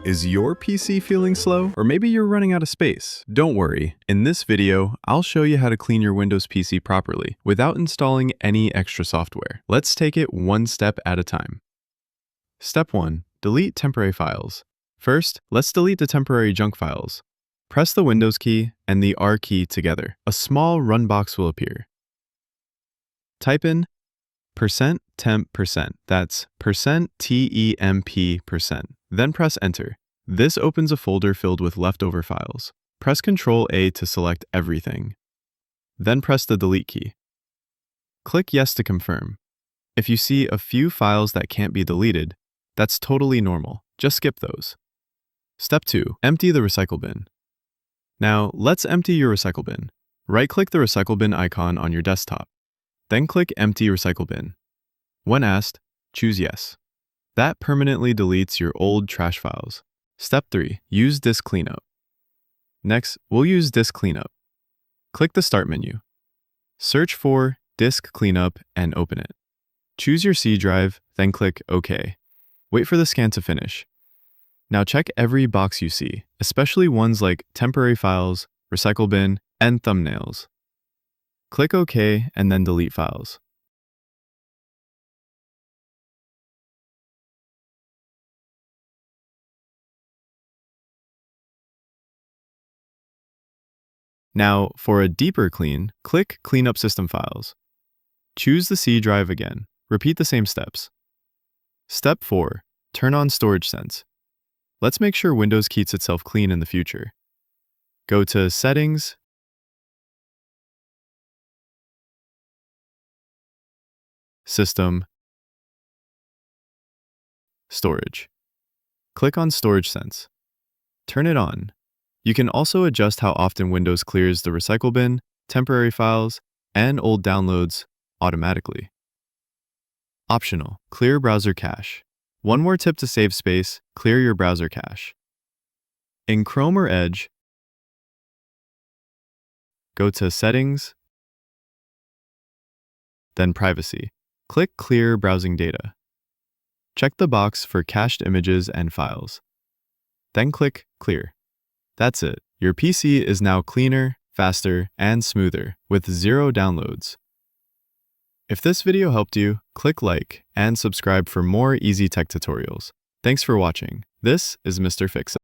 Is your PC feeling slow? Or maybe you're running out of space? Don't worry. In this video, I'll show you how to clean your Windows PC properly without installing any extra software. Let's take it one step at a time. Step 1. Delete temporary files. First, let's delete the temporary junk files. Press the Windows key and the R key together. A small run box will appear. Type in %temp%, that's %temp%. Then press Enter. This opens a folder filled with leftover files. Press Ctrl-A to select everything. Then press the Delete key. Click Yes to confirm. If you see a few files that can't be deleted, that's totally normal. Just skip those. Step 2. Empty the recycle bin. Now, let's empty your recycle bin. Right-click the recycle bin icon on your desktop. Then click Empty Recycle Bin. When asked, choose Yes. That permanently deletes your old trash files. Step 3. Use Disk Cleanup. Next, we'll use Disk Cleanup. Click the Start menu. Search for Disk Cleanup and open it. Choose your C drive, then click OK. Wait for the scan to finish. Now check every box you see, especially ones like temporary files, recycle bin, and thumbnails. Click OK and then delete files. Now, for a deeper clean, click Clean Up System Files. Choose the C drive again. Repeat the same steps. Step 4. Turn on Storage Sense. Let's make sure Windows keeps itself clean in the future. Go to Settings, System, Storage. Click on Storage Sense. Turn it on. You can also adjust how often Windows clears the recycle bin, temporary files, and old downloads automatically. Optional. Clear browser cache. One more tip to save space, clear your browser cache. In Chrome or Edge, go to Settings, then Privacy. Click Clear Browsing Data. Check the box for cached images and files. Then click Clear. That's it. Your PC is now cleaner, faster, and smoother with 0 downloads. If this video helped you, click like and subscribe for more easy tech tutorials. Thanks for watching. This is MrFixIt.